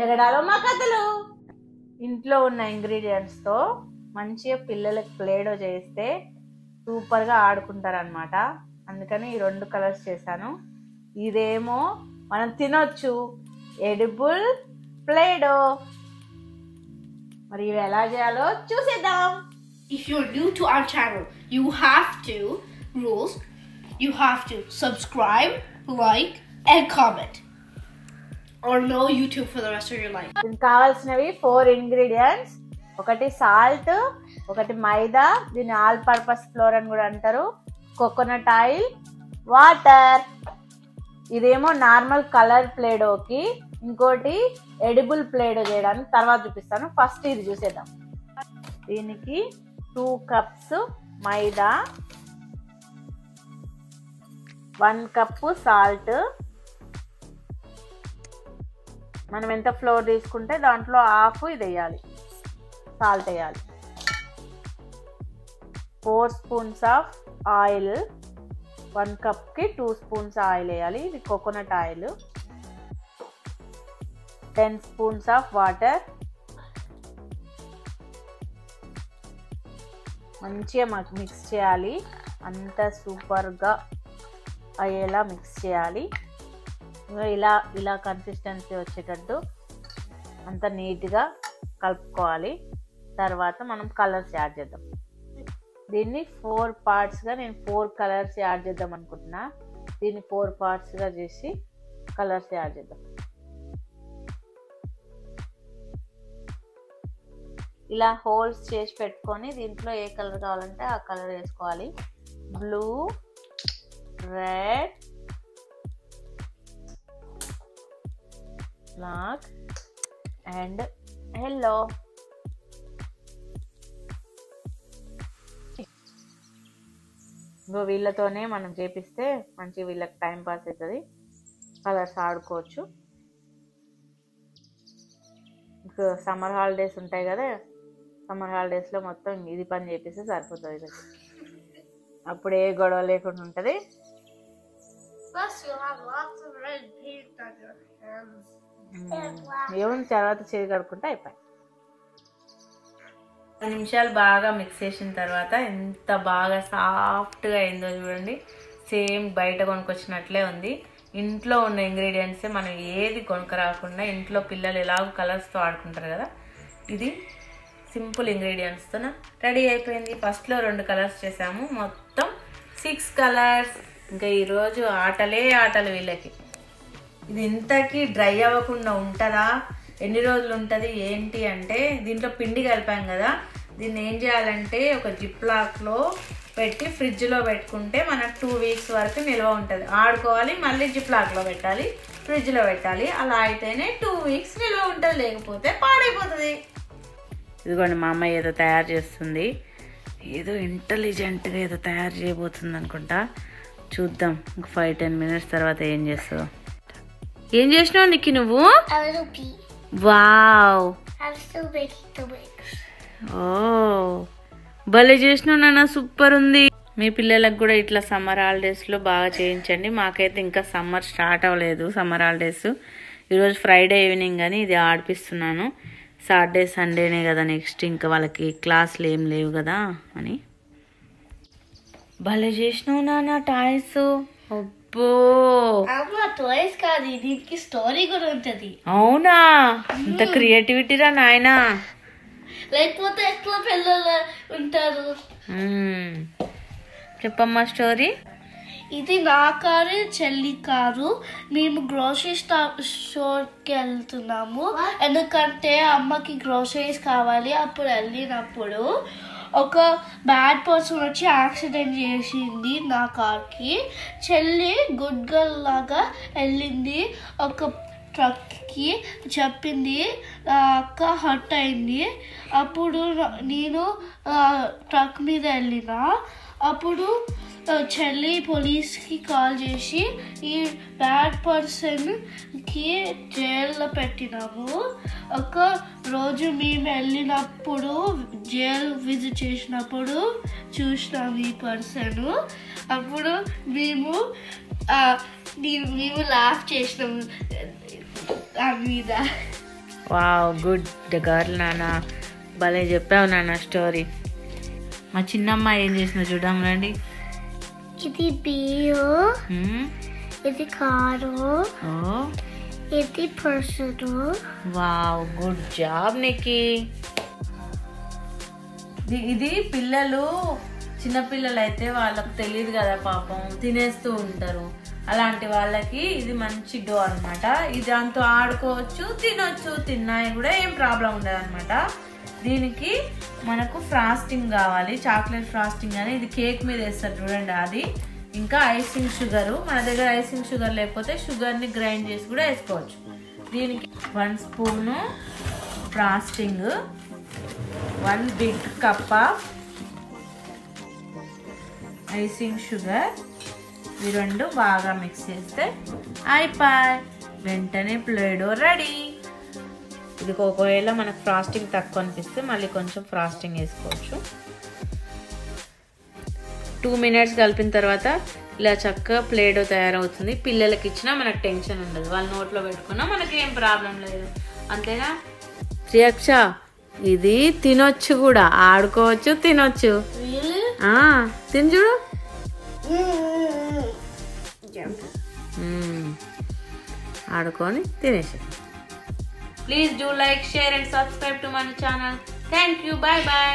ఎగడాలో మా కథలు. ఇంట్లో ఉన్న ఇంగ్రీడియంట్స్ తో మంచిగా పిల్లలకు ప్లేడో చేస్తే సూపర్ గా ఆడుకుంటారు అనమాట. అందుకని ఈ 2 కలర్స్ చేశాను. ఇదేమో మనం తినొచ్చు, ఎడిబుల్ ప్లేడో. మరి ఇవి ఎలా చేయాలో చూసేద్దాం. If you're new to our channel, you have to rules. You have to subscribe, like, and comment. Or no YouTube for the rest of your life. దీనికి కావాల్సినవి 4 ఇంగ్రీడియంట్స్. ఒకటి సాల్ట్, ఒకటి మైదా, దీన్ని ఆల్ పర్పస్ ఫ్లోర్ అని కూడా అంటారు, coconut oil, water. ఇదేమో normal colour ప్లేడోకి, ఇంకోటి ఎడిబుల్ ప్లేడో చేయడానికి తర్వాత చూపిస్తాను. ఫస్ట్ ఇది చూసేద్దాం. దీనికి 2 కప్స్ మైదా, 1 కప్పు సాల్ట్. మనం ఎంత ఫ్లోర్ తీసుకుంటే దాంట్లో హాఫ్ ఇది వేయాలి, సాల్ట్ వేయాలి. 4 spoons of oil, 1 కప్కి 2 spoons oil వేయాలి. ఇది coconut oil. 10 spoons of water. మంచిగా మిక్స్ చేయాలి, అంత సూపర్గా అయ్యేలా మిక్స్ చేయాలి. ఇలా కన్సిస్టెన్సీ వచ్చేటట్టు అంత నీట్గా కలుపుకోవాలి. తర్వాత మనం కలర్స్ యాడ్ చేద్దాం. దీన్ని 4 పార్ట్స్గా నేను 4 కలర్స్ యాడ్ చేద్దాం అనుకుంటున్నా. దీన్ని 4 పార్ట్స్గా చేసి కలర్స్ యాడ్ చేద్దాం. ఇలా హోల్స్ చేసి పెట్టుకొని దీంట్లో ఏ కలర్ కావాలంటే ఆ కలర్ వేసుకోవాలి. Blue, red, black and yellow. వీళ్ళతోనే మనం చేపిస్తే మంచి వీళ్ళకి టైం పాస్ అవుతుంది, కలర్స్ ఆడుకోవచ్చు. ఇంకా సమ్మర్ హాలిడేస్ ఉంటాయి కదా, సమ్మర్ హాలిడేస్లో మొత్తం ఇది పని చేపిస్తే సరిపోతుంది. అప్పుడు ఏ గొడవ లేకుండా ఉంటుంది. ఏముంది, తర్వాత చేయి కడుక్కుంటే అయిపోయి. 10 నిమిషాలు బాగా మిక్స్ చేసిన తర్వాత ఎంత బాగా సాఫ్ట్గా అయిందో చూడండి. సేమ్ బయట కొనుక్కొచ్చినట్లే ఉంది. ఇంట్లో ఉన్న ఇంగ్రీడియంట్సే, మనం ఏది కొనుక్క రాకుండా ఇంట్లో పిల్లలు ఎలాగో కలర్స్తో ఆడుకుంటారు కదా, ఇది సింపుల్ ఇంగ్రీడియంట్స్తో రెడీ అయిపోయింది. ఫస్ట్లో 2 కలర్స్ చేసాము, మొత్తం 6 కలర్స్. ఇంకా ఈరోజు ఆటలు వీళ్ళకి. ఇది ఇంతకీ డ్రై అవ్వకుండా ఉంటుందా, ఎన్ని రోజులు ఉంటుంది ఏంటి అంటే, దీంట్లో పిండి కలిపాం కదా, దీన్ని ఏం చేయాలంటే ఒక జిప్లాక్లో పెట్టి ఫ్రిడ్జ్లో పెట్టుకుంటే మనకు 2 వీక్స్ వరకు నిల్వ ఉంటుంది. ఆడుకోవాలి, మళ్ళీ జిప్లాక్లో పెట్టాలి, ఫ్రిడ్జ్లో పెట్టాలి. అలా అయితేనే 2 వీక్స్ నిల్వ ఉంటుంది, లేకపోతే పాడైపోతుంది. ఇదిగోండి, మా అమ్మ ఏదో తయారు చేస్తుంది, ఏదో ఇంటెలిజెంట్గా ఏదో తయారు చేయబోతుంది అనుకుంటా. చూద్దాం ఇంక 5-10 మినిట్స్ తర్వాత ఏం చేస్తావు. ఏం చేసినావు నిక్కి నువ్వు? వావ్, ఓ భలే చేసినావు నాన్న, సూపర్ ఉంది. మీ పిల్లలకు కూడా ఇట్లా సమ్మర్ హాలిడేస్లో బాగా చేయించండి. మాకైతే ఇంకా సమ్మర్ స్టార్ట్ అవ్వలేదు, సమ్మర్ హాలిడేస్. ఈరోజు ఫ్రైడే ఈవినింగ్ అని ఇది ఆడిపిస్తున్నాను. సాటర్డే సండేనే కదా నెక్స్ట్, ఇంకా వాళ్ళకి క్లాసులు ఏం లేవు కదా అని. భలే చేసినావు నాన్న టాయ్స్. అబ్బో, టాయ్స్ కాదు, దీనికి స్టోరీ కూడా ఉంటది. అవునా, ఇంత క్రియేటివిటీరా నాయనా. లేకపోతే ఎట్లా పిల్లలు ఉంటారు. చెప్పమ్మా స్టోరీ. ఇది నా కారు, చెల్లి కారు. మేము గ్రోసరీ స్టోర్కి వెళ్తున్నాము, ఎందుకంటే అమ్మకి గ్రోసరీస్ కావాలి. అప్పుడు వెళ్ళినప్పుడు ఒక బ్యాడ్ పర్సన్ వచ్చి యాక్సిడెంట్ చేసింది నా కార్కి. చెల్లి గుడ్ గర్ల్ లాగా వెళ్ళింది, ఒక ట్రక్కి చెప్పింది అక్క హర్ట్ అయింది. అప్పుడు నేను ట్రక్ మీద వెళ్ళిన. అప్పుడు చెల్లి పోలీస్కి కాల్ చేసి ఈ బ్యాడ్ పర్సన్కి జైల్లో పెట్టినాము. ఒక రోజు మేము వెళ్ళినప్పుడు జైల్ విజిట్ చేసినప్పుడు చూసినాము ఈ పర్సన్. అప్పుడు మేము మేము లాఫ్ చేసినాం దాని మీద. వావ్, గుడ్ గర్ల్ నాన్న, భలే చెప్పావు నాన్న స్టోరీ. మా చిన్నమ్మాయి ఏం చేసిందో చూద్దాం రండి. ఇది బియో, ఇది కారు, ఇది person. Wow, good job Nikki. ఇది పిల్లలు, చిన్నపిల్లలు అయితే వాళ్ళకు తెలియదు కదా పాపం, తినేస్తూ ఉంటారు. అలాంటి వాళ్ళకి ఇది మంచి డో అనమాట. ఇది దాంతో ఆడుకోవచ్చు, తినొచ్చు, తిన్నా కూడా ఏం ప్రాబ్లం ఉండదు అనమాట. దీనికి మనకు ఫ్రాస్టింగ్ కావాలి, చాక్లెట్ ఫ్రాస్టింగ్ అని. ఇది కేక్ మీద వేస్తారు చూడండి అది. ఇంకా ఐసింగ్ షుగరు, మన దగ్గర ఐసింగ్ షుగర్ లేకపోతే షుగర్ని గ్రైండ్ చేసి కూడా వేసుకోవచ్చు. దీనికి 1 spoon frosting, 1 big cup of icing sugar. ఈ రెండు బాగా మిక్స్ చేస్తే అయిపోయి వెంటనే ప్లేడో రెడీ. ఇది ఒకవేళ మనకు ఫ్రాస్టింగ్ తక్కువ అనిపిస్తే మళ్ళీ కొంచెం ఫ్రాస్టింగ్ వేసుకోవచ్చు. 2 మినిట్స్ కలిపిన తర్వాత ఇలా చక్కగా ప్లేడో తయారవుతుంది. పిల్లలకి ఇచ్చినా మనకు టెన్షన్ ఉండదు, వాళ్ళ నోట్లో పెట్టుకున్నా మనకి ఏం ప్రాబ్లం లేదు. అంతేనా శ్రీయక్ష? ఇది తినొచ్చు కూడా, ఆడుకోవచ్చు, తినొచ్చు. తిని చూడు. ఆడుకొని తినేసి. Please do like, share and subscribe to my channel. Thank you. Bye bye.